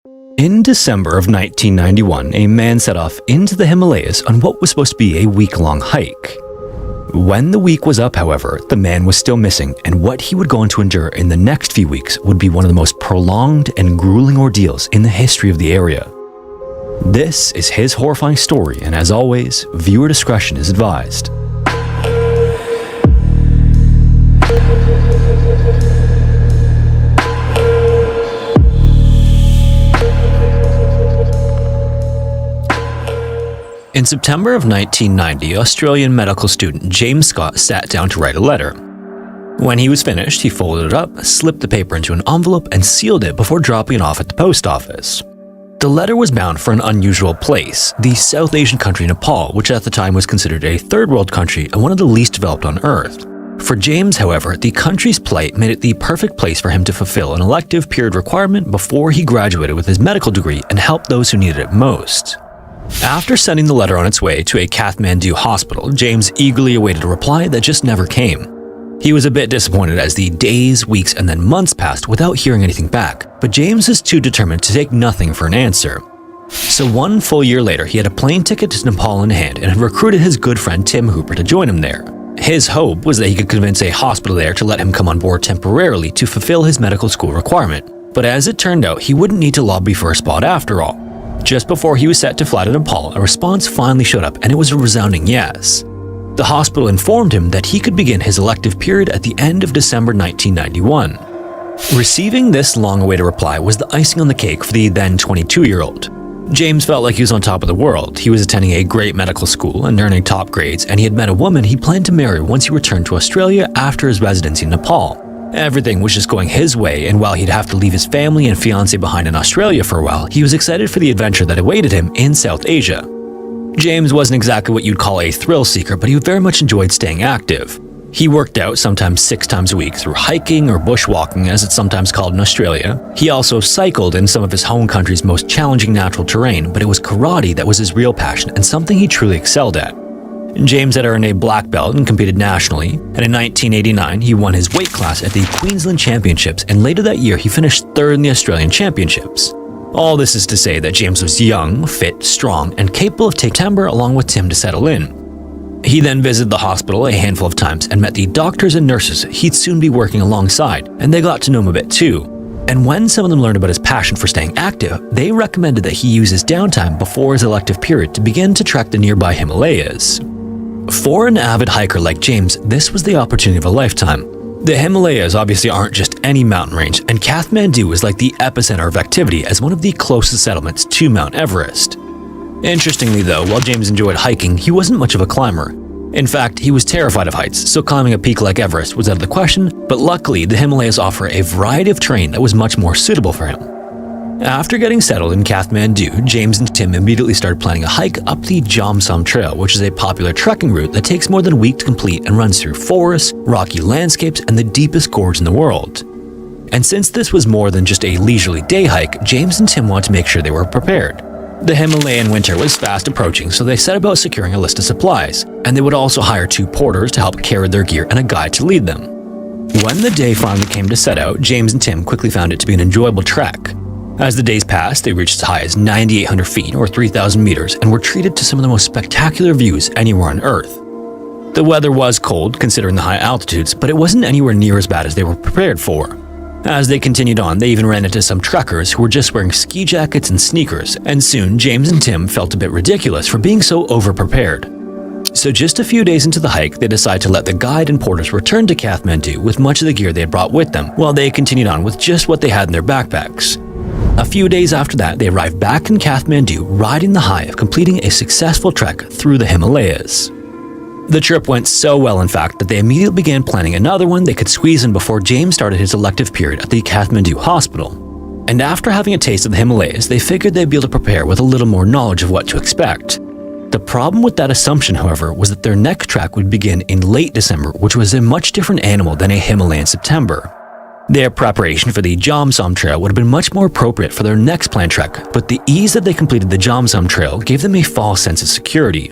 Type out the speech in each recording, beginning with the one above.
In December of 1991, a man set off into the Himalayas on what was supposed to be a week-long hike. When the week was up, however, the man was still missing, and what he would go on to endure in the next few weeks would be one of the most prolonged and grueling ordeals in the history of the area. This is his horrifying story, and as always, viewer discretion is advised. In September of 1990, Australian medical student James Scott sat down to write a letter. When he was finished, he folded it up, slipped the paper into an envelope, and sealed it before dropping it off at the post office. The letter was bound for an unusual place, the South Asian country Nepal, which at the time was considered a third world country and one of the least developed on Earth. For James, however, the country's plight made it the perfect place for him to fulfill an elective period requirement before he graduated with his medical degree and help those who needed it most. After sending the letter on its way to a Kathmandu hospital, James eagerly awaited a reply that just never came. He was a bit disappointed as the days, weeks, and then months passed without hearing anything back, but James was too determined to take nothing for an answer. So 1 full year later, he had a plane ticket to Nepal in hand and had recruited his good friend Tim Hooper to join him there. His hope was that he could convince a hospital there to let him come on board temporarily to fulfill his medical school requirement. But as it turned out, he wouldn't need to lobby for a spot after all. Just before he was set to fly to Nepal, a response finally showed up, and it was a resounding yes. The hospital informed him that he could begin his elective period at the end of December 1991. Receiving this long-awaited reply was the icing on the cake for the then 22-year-old. James felt like he was on top of the world. He was attending a great medical school and earning top grades, and he had met a woman he planned to marry once he returned to Australia after his residency in Nepal. Everything was just going his way, and while he'd have to leave his family and fiancé behind in Australia for a while, he was excited for the adventure that awaited him in South Asia. James wasn't exactly what you'd call a thrill seeker, but he very much enjoyed staying active. He worked out sometimes 6 times a week through hiking or bushwalking, as it's sometimes called in Australia. He also cycled in some of his home country's most challenging natural terrain, but it was karate that was his real passion and something he truly excelled at. James had earned a black belt and competed nationally, and in 1989 he won his weight class at the Queensland Championships, and later that year he finished 3rd in the Australian Championships. All this is to say that James was young, fit, strong, and capable of taking September along with Tim to settle in. He then visited the hospital a handful of times and met the doctors and nurses he'd soon be working alongside, and they got to know him a bit too. And when some of them learned about his passion for staying active, they recommended that he use his downtime before his elective period to begin to trek the nearby Himalayas. For an avid hiker like James, this was the opportunity of a lifetime. The Himalayas obviously aren't just any mountain range, and Kathmandu is like the epicenter of activity as one of the closest settlements to Mount Everest. Interestingly though, while James enjoyed hiking, he wasn't much of a climber. In fact, he was terrified of heights, so climbing a peak like Everest was out of the question, but luckily the Himalayas offer a variety of terrain that was much more suitable for him. After getting settled in Kathmandu, James and Tim immediately started planning a hike up the Jomsom Trail, which is a popular trekking route that takes more than a week to complete and runs through forests, rocky landscapes, and the deepest gorge in the world. And since this was more than just a leisurely day hike, James and Tim wanted to make sure they were prepared. The Himalayan winter was fast approaching, so they set about securing a list of supplies, and they would also hire 2 porters to help carry their gear and a guide to lead them. When the day finally came to set out, James and Tim quickly found it to be an enjoyable trek. As the days passed, they reached as high as 9,800 feet or 3,000 meters and were treated to some of the most spectacular views anywhere on Earth. The weather was cold considering the high altitudes, but it wasn't anywhere near as bad as they were prepared for. As they continued on, they even ran into some trekkers who were just wearing ski jackets and sneakers, and soon James and Tim felt a bit ridiculous for being so over-prepared. So just a few days into the hike, they decided to let the guide and porters return to Kathmandu with much of the gear they had brought with them, while they continued on with just what they had in their backpacks. A few days after that, they arrived back in Kathmandu, riding the high of completing a successful trek through the Himalayas. The trip went so well, in fact, that they immediately began planning another one they could squeeze in before James started his elective period at the Kathmandu hospital. And after having a taste of the Himalayas, they figured they'd be able to prepare with a little more knowledge of what to expect. The problem with that assumption, however, was that their next trek would begin in late December, which was a much different animal than a Himalayan September. Their preparation for the Jomsom Trail would have been much more appropriate for their next planned trek, but the ease that they completed the Jomsom Trail gave them a false sense of security.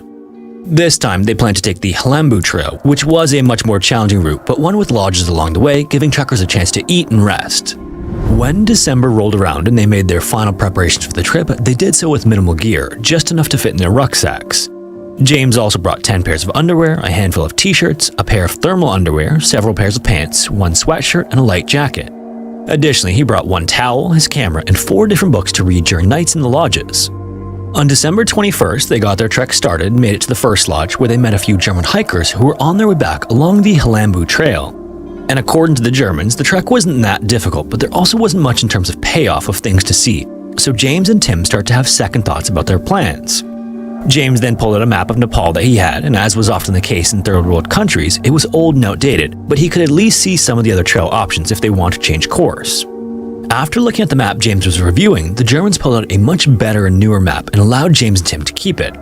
This time, they planned to take the Hlambu Trail, which was a much more challenging route, but one with lodges along the way, giving trekkers a chance to eat and rest. When December rolled around and they made their final preparations for the trip, they did so with minimal gear, just enough to fit in their rucksacks. James also brought 10 pairs of underwear, a handful of t-shirts, a pair of thermal underwear, several pairs of pants, one sweatshirt, and a light jacket. Additionally, he brought one towel, his camera, and 4 different books to read during nights in the lodges. On December 21st, they got their trek started and made it to the first lodge, where they met a few German hikers who were on their way back along the Himalayan Trail. And according to the Germans, the trek wasn't that difficult, but there also wasn't much in terms of payoff of things to see, so James and Tim start to have second thoughts about their plans. James then pulled out a map of Nepal that he had, and as was often the case in third world countries, it was old and outdated, but he could at least see some of the other trail options if they want to change course. After looking at the map James was reviewing, the Germans pulled out a much better and newer map and allowed James and Tim to keep it.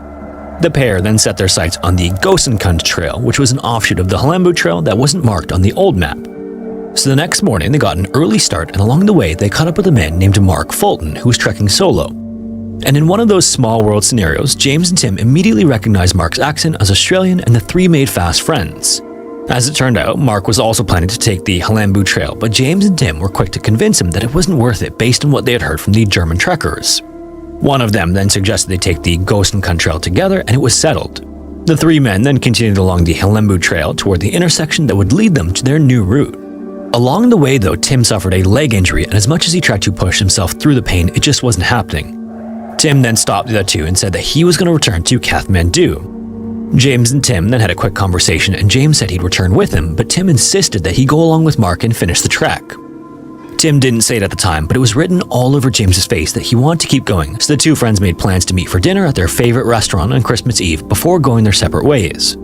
The pair then set their sights on the Gosenkund Trail, which was an offshoot of the Himalayan Trail that wasn't marked on the old map. So the next morning, they got an early start, and along the way, they caught up with a man named Mark Fulton, who was trekking solo. And in one of those small world scenarios, James and Tim immediately recognized Mark's accent as Australian, and the three made fast friends. As it turned out, Mark was also planning to take the Himalayan Trail, but James and Tim were quick to convince him that it wasn't worth it based on what they had heard from the German trekkers. One of them then suggested they take the Gosenkund Trail together, and it was settled. The three men then continued along the Himalayan Trail toward the intersection that would lead them to their new route. Along the way though, Tim suffered a leg injury, and as much as he tried to push himself through the pain, it just wasn't happening. Tim then stopped the other two and said that he was going to return to Kathmandu. James and Tim then had a quick conversation, and James said he'd return with him, but Tim insisted that he go along with Mark and finish the trek. Tim didn't say it at the time, but it was written all over James's face that he wanted to keep going, so the two friends made plans to meet for dinner at their favorite restaurant on Christmas Eve before going their separate ways.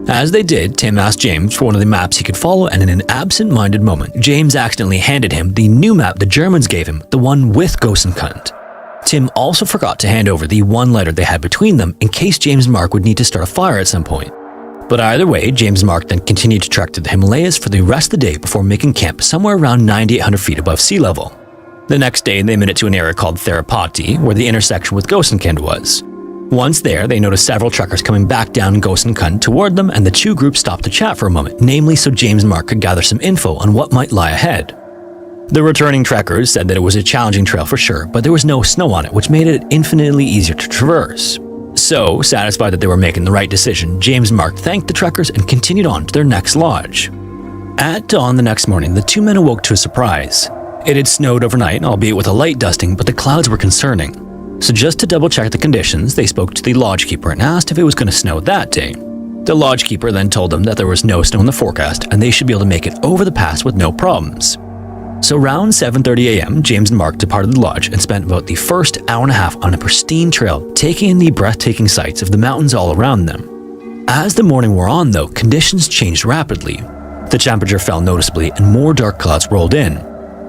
As they did, Tim asked James for one of the maps he could follow, and in an absent-minded moment, James accidentally handed him the new map the Germans gave him, the one with Gosenkund. Tim also forgot to hand over the one letter they had between them in case James and Mark would need to start a fire at some point. But either way, James and Mark then continued to trek to the Himalayas for the rest of the day before making camp somewhere around 9,800 feet above sea level. The next day, they made it to an area called Therapati, where the intersection with Gosenkund was. Once there, they noticed several trekkers coming back down Gosenkund toward them, and the two groups stopped to chat for a moment, namely so James and Mark could gather some info on what might lie ahead. The returning trekkers said that it was a challenging trail for sure, but there was no snow on it, which made it infinitely easier to traverse. So, satisfied that they were making the right decision, James and Mark thanked the trekkers and continued on to their next lodge. At dawn the next morning, the two men awoke to a surprise. It had snowed overnight, albeit with a light dusting, but the clouds were concerning. So just to double check the conditions, they spoke to the lodgekeeper and asked if it was going to snow that day. The lodgekeeper then told them that there was no snow in the forecast and they should be able to make it over the pass with no problems. So around 7:30 a.m., James and Mark departed the lodge and spent about the first hour and a half on a pristine trail, taking in the breathtaking sights of the mountains all around them. As the morning wore on though, conditions changed rapidly. The temperature fell noticeably and more dark clouds rolled in.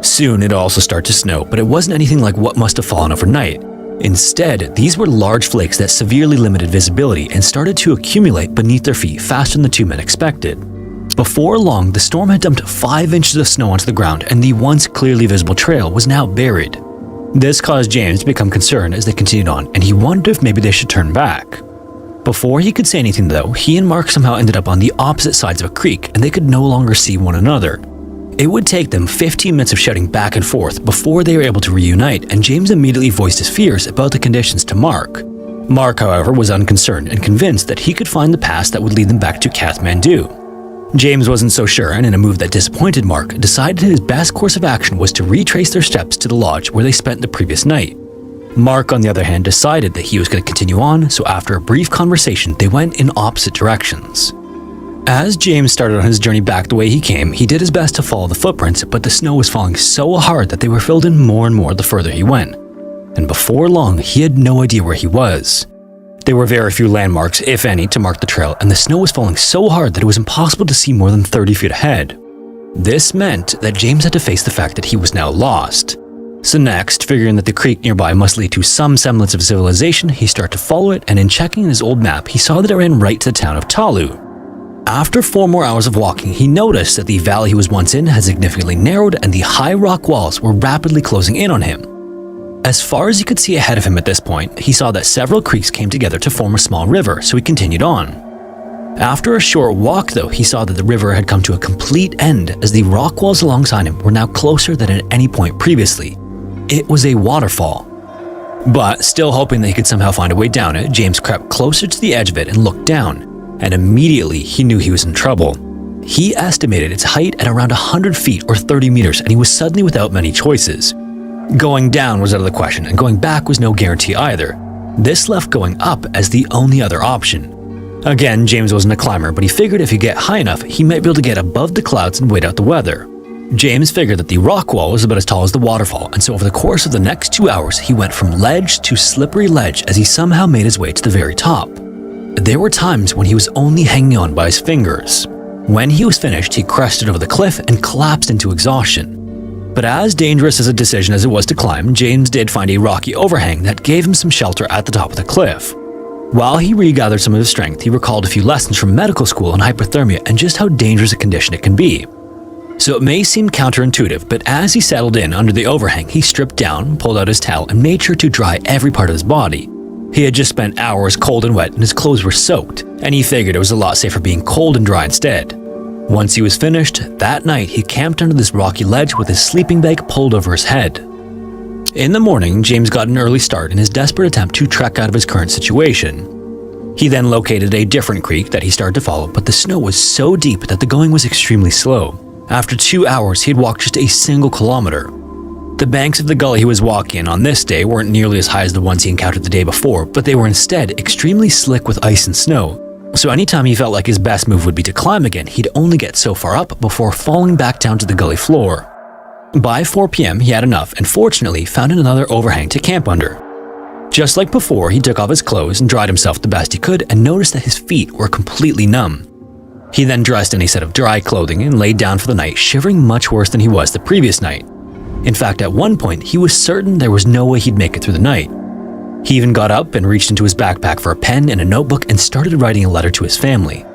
Soon it also started to snow, but it wasn't anything like what must have fallen overnight. Instead, these were large flakes that severely limited visibility and started to accumulate beneath their feet faster than the two men expected. Before long, the storm had dumped 5 inches of snow onto the ground, and the once clearly visible trail was now buried. This caused James to become concerned as they continued on, and he wondered if maybe they should turn back. Before he could say anything though, he and Mark somehow ended up on the opposite sides of a creek, and they could no longer see one another. It would take them 15 minutes of shouting back and forth before they were able to reunite, and James immediately voiced his fears about the conditions to Mark. Mark, however, was unconcerned and convinced that he could find the pass that would lead them back to Kathmandu. James wasn't so sure, and in a move that disappointed Mark, decided his best course of action was to retrace their steps to the lodge where they spent the previous night. Mark, on the other hand, decided that he was going to continue on, so after a brief conversation, they went in opposite directions. As James started on his journey back the way he came, he did his best to follow the footprints, but the snow was falling so hard that they were filled in more and more the further he went. And before long, he had no idea where he was. There were very few landmarks, if any, to mark the trail, and the snow was falling so hard that it was impossible to see more than 30 feet ahead. This meant that James had to face the fact that he was now lost. So next, figuring that the creek nearby must lead to some semblance of civilization, he started to follow it, and in checking his old map, he saw that it ran right to the town of Talu. After 4 more hours of walking, he noticed that the valley he was once in had significantly narrowed and the high rock walls were rapidly closing in on him. As far as he could see ahead of him at this point, he saw that several creeks came together to form a small river, so he continued on. After a short walk, though, he saw that the river had come to a complete end as the rock walls alongside him were now closer than at any point previously. It was a waterfall. But still hoping that he could somehow find a way down it, James crept closer to the edge of it and looked down, and immediately he knew he was in trouble. He estimated its height at around 100 feet or 30 meters, and he was suddenly without many choices. Going down was out of the question, and going back was no guarantee either. This left going up as the only other option. Again, James wasn't a climber, but he figured if he get high enough, he might be able to get above the clouds and wait out the weather. James figured that the rock wall was about as tall as the waterfall, and so over the course of the next 2 hours, he went from ledge to slippery ledge as he somehow made his way to the very top. There were times when he was only hanging on by his fingers. When he was finished, he crested over the cliff and collapsed into exhaustion. But as dangerous as a decision as it was to climb, James did find a rocky overhang that gave him some shelter at the top of the cliff. While he regathered some of his strength, he recalled a few lessons from medical school on hypothermia and just how dangerous a condition it can be. So it may seem counterintuitive, but as he settled in under the overhang, he stripped down, pulled out his towel, and made sure to dry every part of his body. He had just spent hours cold and wet, and his clothes were soaked, and he figured it was a lot safer being cold and dry instead. Once he was finished, that night he camped under this rocky ledge with his sleeping bag pulled over his head. In the morning, James got an early start in his desperate attempt to trek out of his current situation. He then located a different creek that he started to follow, but the snow was so deep that the going was extremely slow. After 2 hours, he had walked just a single kilometer. The banks of the gully he was walking in on this day weren't nearly as high as the ones he encountered the day before, but they were instead extremely slick with ice and snow. So anytime he felt like his best move would be to climb again, he'd only get so far up before falling back down to the gully floor. By 4 p.m., he had enough and fortunately found another overhang to camp under. Just like before, he took off his clothes and dried himself the best he could and noticed that his feet were completely numb. He then dressed in a set of dry clothing and laid down for the night, shivering much worse than he was the previous night. In fact, at one point, he was certain there was no way he'd make it through the night. He even got up and reached into his backpack for a pen and a notebook and started writing a letter to his family.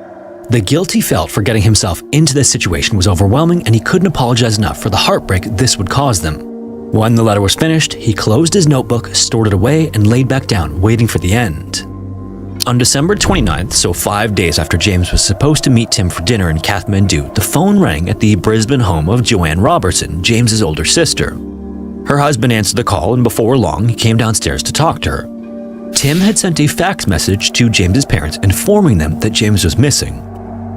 The guilt he felt for getting himself into this situation was overwhelming, and he couldn't apologize enough for the heartbreak this would cause them. When the letter was finished, he closed his notebook, stored it away, and laid back down, waiting for the end. On December 29th, so 5 days after James was supposed to meet Tim for dinner in Kathmandu, the phone rang at the Brisbane home of Joanne Robertson, James's older sister. Her husband answered the call, and before long, he came downstairs to talk to her. Tim had sent a fax message to James's parents informing them that James was missing.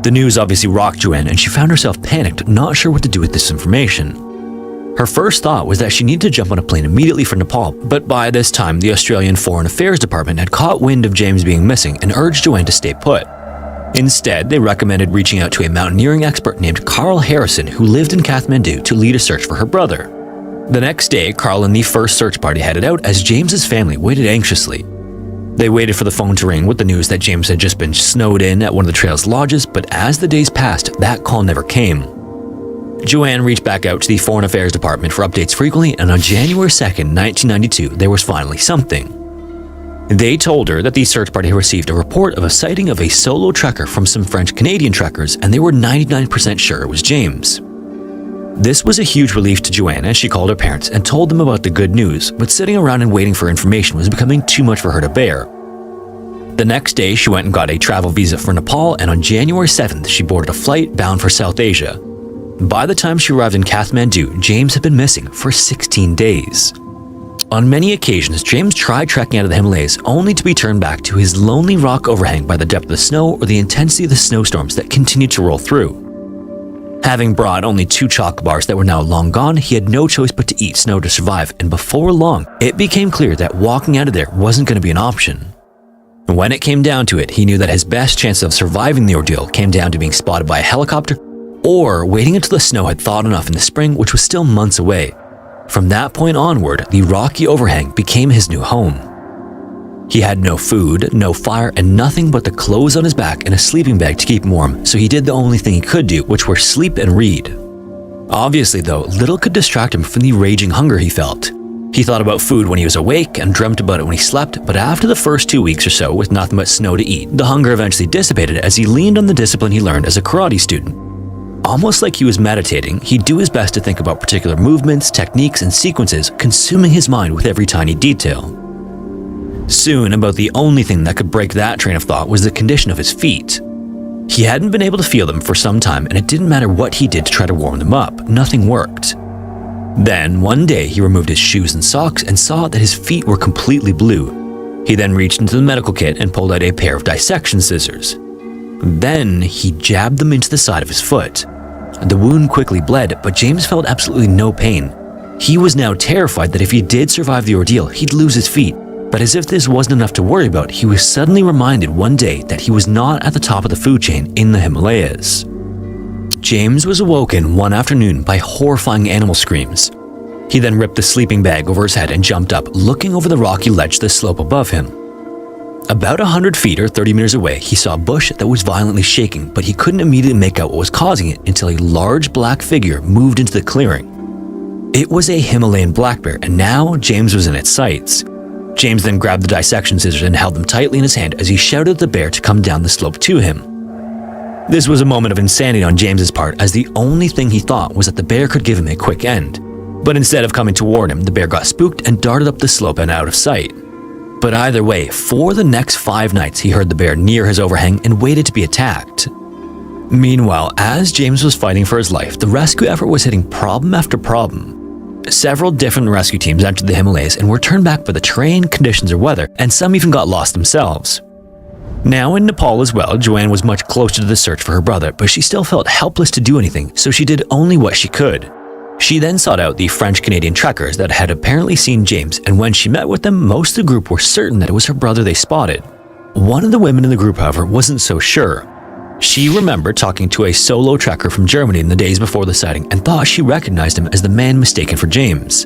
The news obviously rocked Joanne, and she found herself panicked, not sure what to do with this information. Her first thought was that she needed to jump on a plane immediately for Nepal, but by this time, the Australian Foreign Affairs Department had caught wind of James being missing and urged Joanne to stay put. Instead, they recommended reaching out to a mountaineering expert named Carl Harrison, who lived in Kathmandu, to lead a search for her brother. The next day, Carl and the first search party headed out as James's family waited anxiously. They waited for the phone to ring with the news that James had just been snowed in at one of the trail's lodges, but as the days passed, that call never came. Joanne reached back out to the Foreign Affairs Department for updates frequently, and on January 2nd, 1992, there was finally something. They told her that the search party had received a report of a sighting of a solo trekker from some French-Canadian trekkers, and they were 99% sure it was James. This was a huge relief to Joanne as she called her parents and told them about the good news, but sitting around and waiting for information was becoming too much for her to bear. The next day, she went and got a travel visa for Nepal, and on January 7th, she boarded a flight bound for South Asia. By the time she arrived in Kathmandu, James had been missing for 16 days. On many occasions, James tried trekking out of the Himalayas only to be turned back to his lonely rock overhang by the depth of the snow or the intensity of the snowstorms that continued to roll through. Having brought only 2 chalk bars that were now long gone, he had no choice but to eat snow to survive, and before long, it became clear that walking out of there wasn't going to be an option. When it came down to it, he knew that his best chance of surviving the ordeal came down to being spotted by a helicopter or waiting until the snow had thawed enough in the spring, which was still months away. From that point onward, the rocky overhang became his new home. He had no food, no fire, and nothing but the clothes on his back and a sleeping bag to keep him warm, so he did the only thing he could do, which were sleep and read. Obviously, though, little could distract him from the raging hunger he felt. He thought about food when he was awake and dreamt about it when he slept, but after the first 2 weeks or so with nothing but snow to eat, the hunger eventually dissipated as he leaned on the discipline he learned as a karate student. Almost like he was meditating, he'd do his best to think about particular movements, techniques, and sequences, consuming his mind with every tiny detail. Soon, about the only thing that could break that train of thought was the condition of his feet. He hadn't been able to feel them for some time, and it didn't matter what he did to try to warm them up, nothing worked. Then, one day, he removed his shoes and socks and saw that his feet were completely blue. He then reached into the medical kit and pulled out a pair of dissection scissors. Then, he jabbed them into the side of his foot. The wound quickly bled, but James felt absolutely no pain. He was now terrified that if he did survive the ordeal, he'd lose his feet. But as if this wasn't enough to worry about, he was suddenly reminded one day that he was not at the top of the food chain in the Himalayas. James was awoken one afternoon by horrifying animal screams. He then ripped the sleeping bag over his head and jumped up, looking over the rocky ledge to the slope above him. About 100 feet or 30 meters away, he saw a bush that was violently shaking, but he couldn't immediately make out what was causing it until a large black figure moved into the clearing. It was a Himalayan black bear, and now James was in its sights. James then grabbed the dissection scissors and held them tightly in his hand as he shouted at the bear to come down the slope to him. This was a moment of insanity on James's part, as the only thing he thought was that the bear could give him a quick end. But instead of coming toward him, the bear got spooked and darted up the slope and out of sight. But either way, for the next 5 nights, he heard the bear near his overhang and waited to be attacked. Meanwhile, as James was fighting for his life, the rescue effort was hitting problem after problem. Several different rescue teams entered the Himalayas and were turned back by the terrain, conditions, or weather, and some even got lost themselves. Now in Nepal as well, Joanne was much closer to the search for her brother, but she still felt helpless to do anything, so she did only what she could. She then sought out the French-Canadian trekkers that had apparently seen James, and when she met with them, most of the group were certain that it was her brother they spotted. One of the women in the group, however, wasn't so sure. She remembered talking to a solo trekker from Germany in the days before the sighting and thought she recognized him as the man mistaken for James.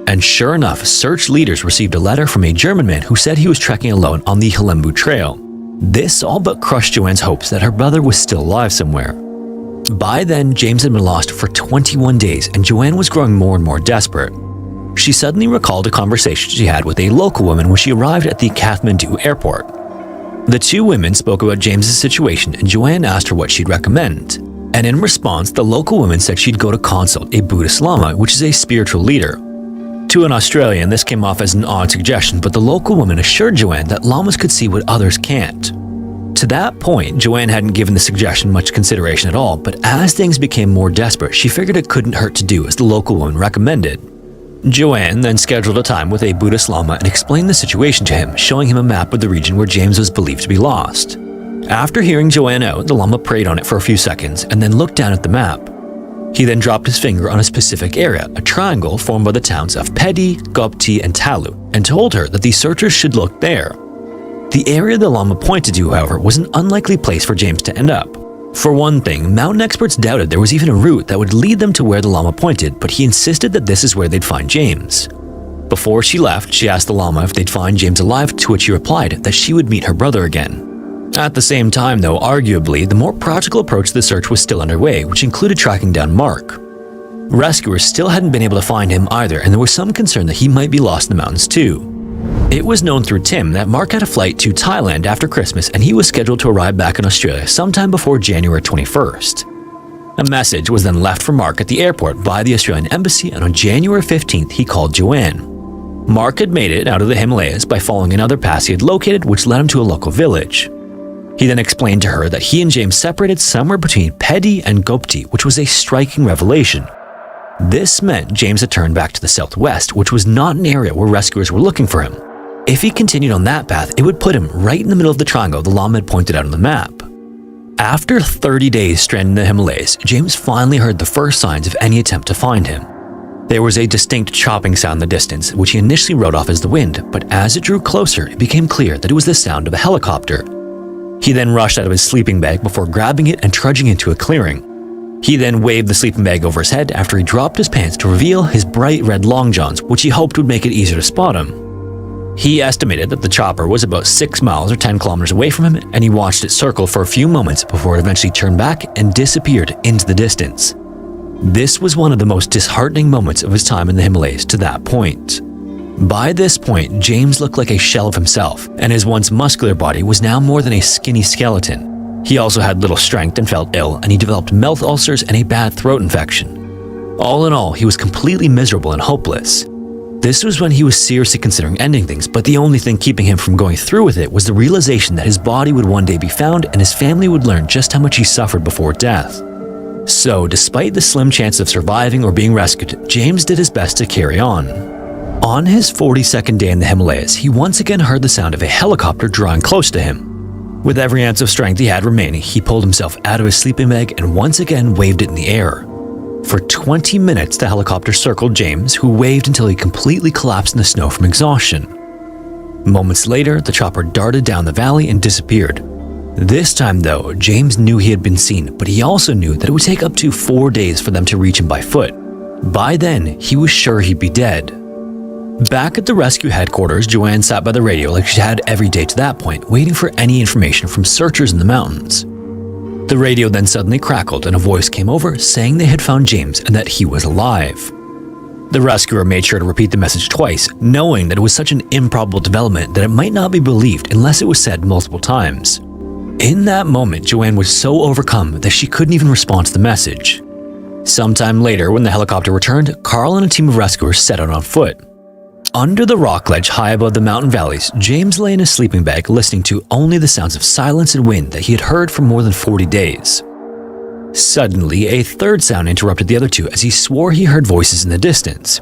And sure enough, search leaders received a letter from a German man who said he was trekking alone on the Halembu Trail. This all but crushed Joanne's hopes that her brother was still alive somewhere. By then, James had been lost for 21 days, and Joanne was growing more and more desperate. She suddenly recalled a conversation she had with a local woman when she arrived at the Kathmandu airport. The two women spoke about James's situation, and Joanne asked her what she'd recommend. And in response, the local woman said she'd go to consult a Buddhist Lama, which is a spiritual leader. To an Australian, this came off as an odd suggestion, but the local woman assured Joanne that Lamas could see what others can't. To that point, Joanne hadn't given the suggestion much consideration at all, but as things became more desperate, she figured it couldn't hurt to do as the local woman recommended. Joanne then scheduled a time with a Buddhist Lama and explained the situation to him, showing him a map of the region where James was believed to be lost. After hearing Joanne out, the Lama prayed on it for a few seconds and then looked down at the map. He then dropped his finger on a specific area, a triangle formed by the towns of Pedi, Gopti, and Talu, and told her that the searchers should look there. The area the Lama pointed to, however, was an unlikely place for James to end up. For one thing, mountain experts doubted there was even a route that would lead them to where the Lama pointed, but he insisted that this is where they'd find James. Before she left, she asked the Lama if they'd find James alive, to which he replied that she would meet her brother again. At the same time, though, arguably, the more practical approach to the search was still underway, which included tracking down Mark. Rescuers still hadn't been able to find him either, and there was some concern that he might be lost in the mountains too. It was known through Tim that Mark had a flight to Thailand after Christmas, and he was scheduled to arrive back in Australia sometime before January 21st. A message was then left for Mark at the airport by the Australian embassy, and on January 15th he called Joanne. Mark had made it out of the Himalayas by following another pass he had located, which led him to a local village. He then explained to her that he and James separated somewhere between Pedi and Gopti, which was a striking revelation. This meant James had turned back to the southwest, which was not an area where rescuers were looking for him. If he continued on that path, it would put him right in the middle of the triangle the Lama had pointed out on the map. After 30 days stranded in the Himalayas, James finally heard the first signs of any attempt to find him. There was a distinct chopping sound in the distance, which he initially wrote off as the wind, but as it drew closer, it became clear that it was the sound of a helicopter. He then rushed out of his sleeping bag before grabbing it and trudging into a clearing. He then waved the sleeping bag over his head after he dropped his pants to reveal his bright red long johns, which he hoped would make it easier to spot him. He estimated that the chopper was about 6 miles or 10 kilometers away from him, and he watched it circle for a few moments before it eventually turned back and disappeared into the distance. This was one of the most disheartening moments of his time in the Himalayas to that point. By this point, James looked like a shell of himself, and his once muscular body was now more than a skinny skeleton. He also had little strength and felt ill, and he developed mouth ulcers and a bad throat infection. All in all, he was completely miserable and hopeless. This was when he was seriously considering ending things, but the only thing keeping him from going through with it was the realization that his body would one day be found and his family would learn just how much he suffered before death. So, despite the slim chance of surviving or being rescued, James did his best to carry on. On his 42nd day in the Himalayas, he once again heard the sound of a helicopter drawing close to him. With every ounce of strength he had remaining, he pulled himself out of his sleeping bag and once again waved it in the air. For 20 minutes, the helicopter circled James, who waved until he completely collapsed in the snow from exhaustion. Moments later, the chopper darted down the valley and disappeared. This time, though, James knew he had been seen, but he also knew that it would take up to 4 days for them to reach him by foot. By then, he was sure he'd be dead. Back at the rescue headquarters, Joanne sat by the radio like she had every day to that point, waiting for any information from searchers in the mountains. The radio then suddenly crackled and a voice came over saying they had found James and that he was alive. The rescuer made sure to repeat the message twice, knowing that it was such an improbable development that it might not be believed unless it was said multiple times. In that moment, Joanne was so overcome that she couldn't even respond to the message. Sometime later, when the helicopter returned, Carl and a team of rescuers set out on foot. Under the rock ledge high above the mountain valleys, James lay in his sleeping bag listening to only the sounds of silence and wind that he had heard for more than 40 days. Suddenly, a third sound interrupted the other two as he swore he heard voices in the distance.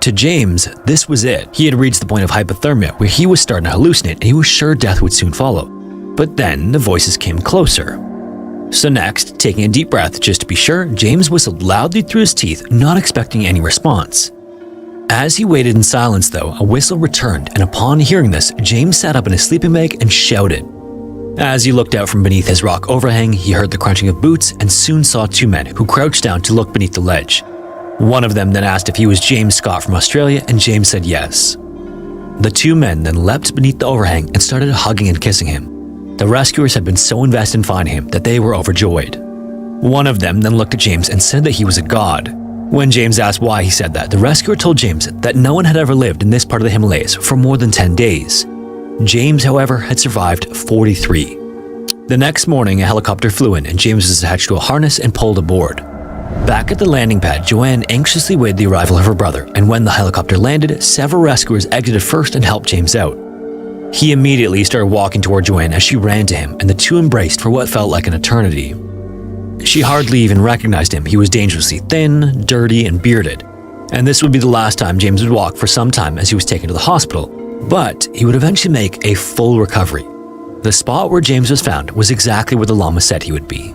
To James, this was it. He had reached the point of hypothermia where he was starting to hallucinate and he was sure death would soon follow. But then the voices came closer. So next, taking a deep breath just to be sure, James whistled loudly through his teeth, not expecting any response. As he waited in silence though, a whistle returned, and upon hearing this, James sat up in his sleeping bag and shouted. As he looked out from beneath his rock overhang, he heard the crunching of boots and soon saw two men who crouched down to look beneath the ledge. One of them then asked if he was James Scott from Australia, and James said yes. The two men then leapt beneath the overhang and started hugging and kissing him. The rescuers had been so invested in finding him that they were overjoyed. One of them then looked at James and said that he was a god. When James asked why he said that, the rescuer told James that no one had ever lived in this part of the Himalayas for more than 10 days. James, however, had survived 43. The next morning, a helicopter flew in and James was attached to a harness and pulled aboard. Back at the landing pad, Joanne anxiously waited the arrival of her brother, and when the helicopter landed, several rescuers exited first and helped James out. He immediately started walking toward Joanne as she ran to him, and the two embraced for what felt like an eternity. She hardly even recognized him. He was dangerously thin, dirty, and bearded. And this would be the last time James would walk for some time as he was taken to the hospital. But he would eventually make a full recovery. The spot where James was found was exactly where the llama said he would be.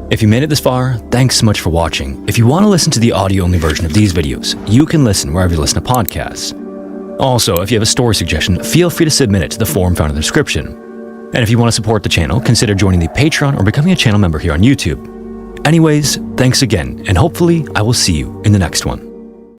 If you made it this far, thanks so much for watching. If you want to listen to the audio-only version of these videos, you can listen wherever you listen to podcasts. Also, if you have a story suggestion, feel free to submit it to the form found in the description. And if you want to support the channel, consider joining the Patreon or becoming a channel member here on YouTube. Anyways, thanks again, and hopefully I will see you in the next one.